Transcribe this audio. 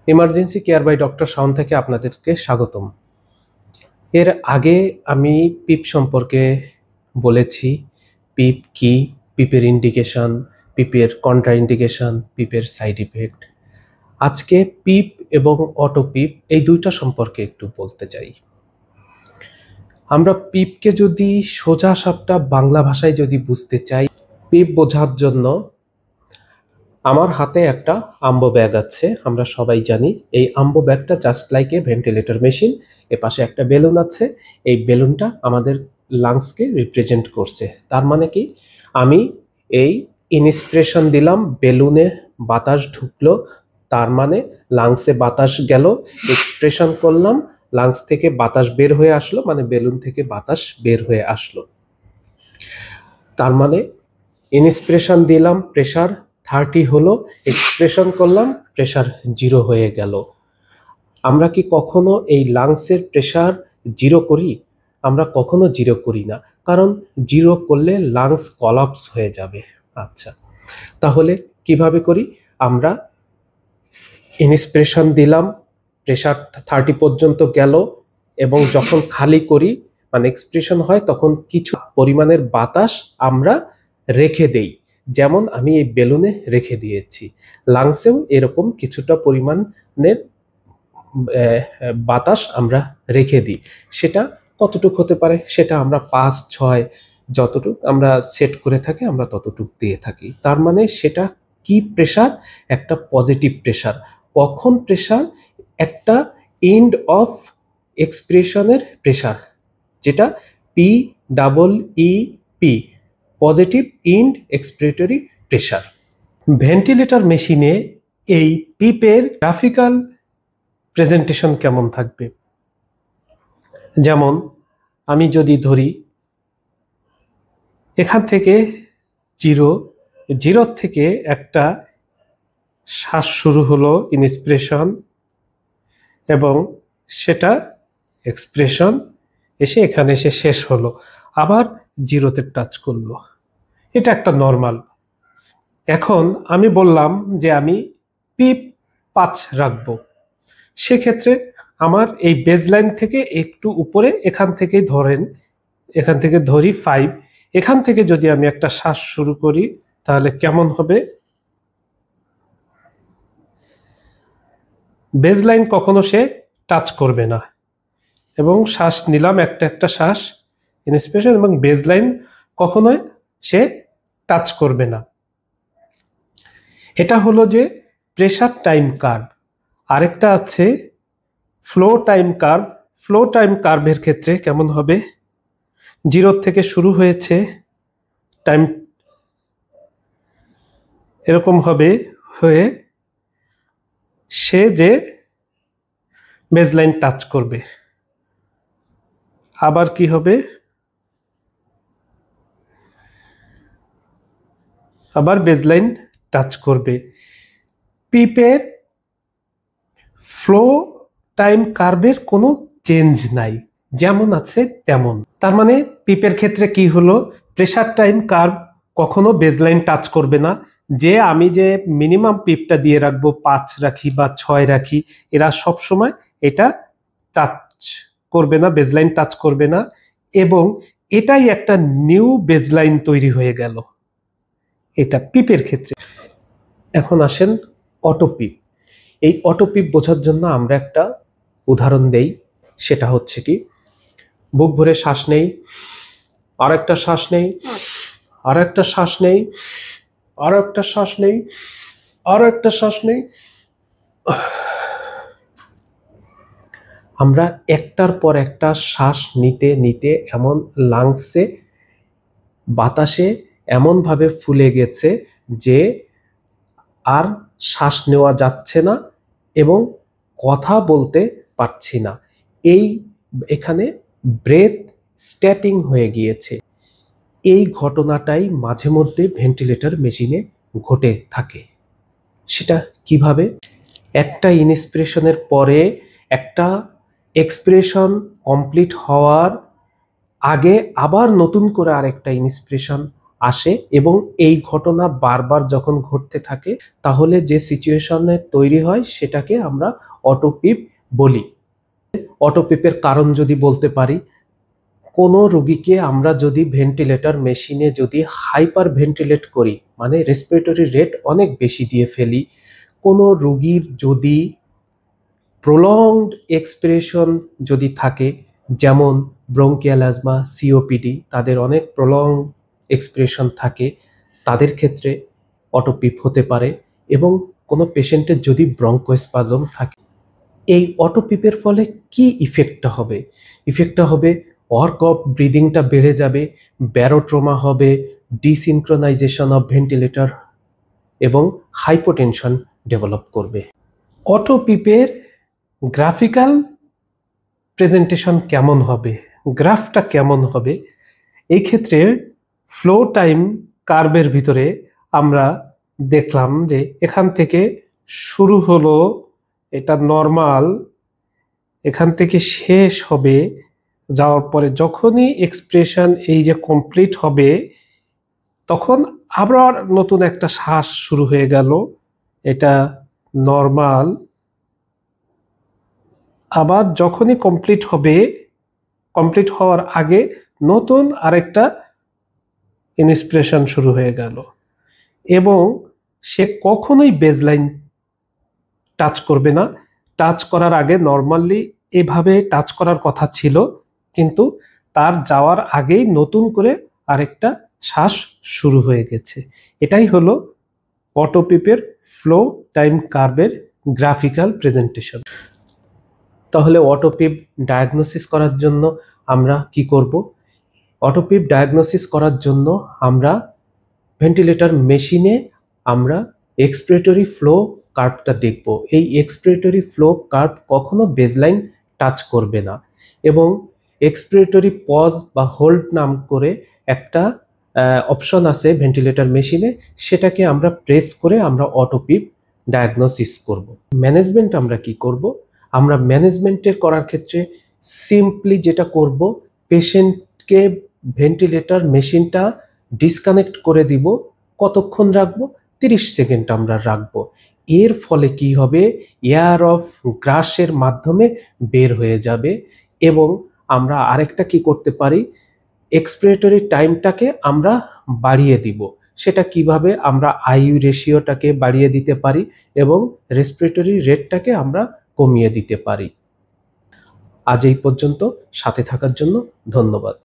Emergency care bye doctor Shaon থেকে আপনাদেরকে স্বাগতম। এর আগে আমি পিপ সম্পর্কে বলেছি। পিপ কি, পিপের ইন্ডিকেশন, পিপের কন্ট্রা ইন্ডিকেশন, পিপের সাইড ইফেক্ট। আজকে পিপ এবং অটোপিপ এই দুইটা সম্পর্কে একটু বলতে চাই। আমরা পিপকে যদি সোজা সাপটা বাংলা ভাষায় যদি বুঝতে চাই, পিপ বোঝার জন্য আমার হাতে একটা আম্বো ব্যাগ আছে, আমরা সবাই জানি। এই আম্বো ব্যাগটা just like a ventilator machine. এ পাশে একটা বেলুন আছে, এই বেলুনটা আমাদের লাংসকে রিপ্রেজেন্ট করছে। তার মানে কি, আমি এই ইনস্পিরেশন দিলাম, বেলুনে বাতাস ঢুকলো, তার মানে লাংসে বাতাস গেল। এক্সপ্রেশন করলাম, লাংস থেকে বাতাস বের হয়ে আসলো, মানে বেলুন থেকে বাতাস বের হয়ে আসলো। তার মানে ইনস্পিরেশন দিলাম, প্রেশার 30 হলো, এক্সপ্রেশন করলাম, প্রেশার 0 হয়ে গেল। আমরা কি কখনো এই লাংসের প্রেশার 0 করি? আমরা কখনো 0 করি না, কারণ 0 করলে লাংস কলাপস হয়ে যাবে। আচ্ছা, তাহলে কিভাবে করি? আমরা ইনস্পিরেশন দিলাম, প্রেশার 30 পর্যন্ত গেল, এবং যখন খালি করি মানে এক্সপ্রেশন হয়, তখন কিছু পরিমাণের বাতাস আমরা রেখে দেই। যেমন আমি এই বেলুনে রেখে দিয়েছি, লাংসেও এরকম কিছুটা পরিমাণের বাতাস আমরা রেখে দিই। সেটা কতটুকু হতে পারে? সেটা আমরা 5-6 যতটুকু আমরা সেট করে থাকি, আমরা ততটুকু দিয়ে থাকি। তার মানে সেটা কি প্রেশার? একটা পজিটিভ প্রেশার। কখন প্রেশার? একটা এন্ড অফ এক্সপ্রেশনের প্রেশার, যেটা PEE, positive end expiratory pressure. Ventilator মেশিনে এই পিপের গ্রাফিক্যাল প্রেজেন্টেশন কেমন থাকবে? যেমন আমি যদি ধরি, এখান থেকে 0 থেকে একটা শ্বাস শুরু হলো, ইনস্পিরেশন, এবং সেটা এক্সপ্রেশন এসে এখানে এসে শেষ হলো, আবার 0-তে টাচ করলো। এটা একটা নর্মাল। এখন আমি বললাম যে আমি পিপ 5 রাখবো। সেক্ষেত্রে আমার এই বেজলাইন থেকে একটু উপরে, এখান থেকে ধরেন, এখান থেকে ধরি 5, এখান থেকে যদি আমি একটা শ্বাস শুরু করি, তাহলে কেমন হবে? বেজলাইন কখনো সে টাচ করবে না, এবং শ্বাস নিলাম একটা একটা শ্বাস, ইনস্পিরেশন, এবং বেজলাইন কখনোই সে টাচ করবে না। এটা হলো যে প্রেশার টাইম কার্ভ। আরেকটা আছে flow time curve. Flow time কার্ভের ক্ষেত্রে কেমন হবে? 0 থেকে শুরু হয়েছে, টাইম এরকম হবে, হয়ে সে যে বেজলাইন টাচ করবে, আবার কি হবে? আবার বেজলাইন টাচ করবে। পিপের ফ্লো টাইম কার্ভের কোনো চেঞ্জ নাই, যেমন আছে তেমন। তার মানে পিপের ক্ষেত্রে কি হলো? প্রেশার টাইম কার্ভ কখনো বেজলাইন টাচ করবে না। যে আমি যে মিনিমাম পিপটা দিয়ে রাখবো, 5 রাখি বা 6 রাখি, এরা সব সময় এটা টাচ করবে না, বেজলাইন টাচ করবে না, এবং এটাই একটা নিউ বেজলাইন তৈরি হয়ে গেল। এটা পিপের ক্ষেত্রে। এখন আসেন অটোপিপ। এই অটোপিপ বোঝার জন্য আমরা একটা উদাহরণ দেই। সেটা হচ্ছে কি, বুক ভরে শ্বাস নেই, আর একটা শ্বাস নেই, আর একটা শ্বাস নেই, আর একটা শ্বাস নেই, আর একটা শ্বাস নেই। আমরা একটার পর একটা শ্বাস নিতে নিতে এমন লাংসে বাতাসে এমনভাবে ফুলে গেছে যে আর শ্বাস নেওয়া যাচ্ছে না, এবং কথা বলতে পারছি না। এখানে ব্রেথ স্ট্যাটিং হয়ে গিয়েছে। এই ঘটনাটাই মাঝে মধ্যে ভেন্টিলেটর মেশিনে ঘটে থাকে। সেটা কিভাবে? একটা ইনস্পিরেশনের পরে একটা এক্সপ্রেশন কমপ্লিট হওয়ার আগে আবার নতুন করে আরেকটা ইনস্পিরেশন আসে এবং এই ঘটনা বারবার যখন ঘটতে থাকে তাহলে যে সিচুয়েশনে তৈরি হয় সেটাকে আমরা অটোপিপ বলি। অটোপিপের কারণ যদি বলতে পারি, কোনো রোগীকে আমরা যদি ভেন্টিলেটর মেশিনে যদি হাইপার ভেন্টিলেট করি, মানে রেসপিরেটরি রেট অনেক বেশি দিয়ে ফেলি, কোনো রোগীর যদি প্রলংড এক্সপিরেশন যদি থাকে, যেমন ব্রঙ্কিয়াল অ্যাজমা, সিওপিডি, তাদের অনেক প্রলং এক্সপিরেশন থাকে, তাদের ক্ষেত্রে অটোপিপ হতে পারে। এবং কোনো পেশেন্টের যদি ব্রঙ্কোস্পাজম থাকে, এই অটোপিপের ফলে কি ইফেক্টটা হবে? ইফেক্টটা হবে ওয়ার্ক অফ ব্রিদিংটা বেড়ে যাবে, ব্যারোট্রমা হবে, ডিসিনক্রোনাইজেশন অফ ভেন্টিলেটর এবং হাইপোটেনশন ডেভেলপ করবে। অটোপিপের গ্রাফিক্যাল প্রেজেন্টেশন কেমন হবে, গ্রাফটা কেমন হবে? এই ক্ষেত্রে ফ্লো টাইম কার্ভের ভিতরে আমরা দেখলাম যে এখান থেকে শুরু হলো, এটা নর্মাল, এখান থেকে শেষ হবে, যাওয়ার পরে যখনই এক্সপ্রেশন এই যে কমপ্লিট হবে তখন আবার নতুন একটা শ্বাস শুরু হয়ে গেল, এটা নর্মাল। আবার যখনই কমপ্লিট হবে, কমপ্লিট হওয়ার আগে নতুন আরেকটা ইন্সপিরেশন শুরু হয়ে গেল এবং সে কখনোই বেজলাইন টাচ করবে না। টাচ করার আগে নর্মালি এভাবে টাচ করার কথা ছিল, কিন্তু তার যাওয়ার আগেই নতুন করে আরেকটা শ্বাস শুরু হয়ে গেছে। এটাই হলো অটোপিপের ফ্লো টাইম কার্ভের গ্রাফিক্যাল প্রেজেন্টেশন। তাহলে অটোপিপ ডায়াগনোসিস করার জন্য আমরা কি করব? অটোপিপ ডায়াগনোসিস করার জন্য আমরা ভেন্টিলেটর মেশিনে আমরা এক্সপিরেটরি ফ্লো কার্ভটা দেখব। এই এক্সপিরেটরি ফ্লো কার্ভ কখনো বেজলাইন টাচ করবে না এবং এক্সপিরেটরি পজ বা হোল্ড নাম করে একটা অপশন আছে ভেন্টিলেটর মেশিনে, সেটাকে আমরা প্রেস করে আমরা অটোপিপ ডায়াগনোসিস করব। ম্যানেজমেন্ট আমরা কি করব? আমরা ম্যানেজমেন্টের করার ক্ষেত্রে সিম্পলি যেটা করব, পেশেন্টকে ভেন্টিলেটর মেশিনটা ডিসকানেক্ট করে দিব। কতক্ষণ রাখবো? 30 সেকেন্ড আমরা রাখবো। এর ফলে কি হবে? এয়ার অফ গ্রাসের মাধ্যমে বের হয়ে যাবে এবং আমরা আরেকটা কি করতে পারি, এক্সপিরেটরি টাইমটাকে আমরা বাড়িয়ে দিব। সেটা কিভাবে? আমরা আইইউ রেশিওটাকে বাড়িয়ে দিতে পারি এবং রেসপিরেটরি রেটটাকে আমরা কমিয়ে দিতে পারি। আজ এই পর্যন্ত, সাথে থাকার জন্য ধন্যবাদ।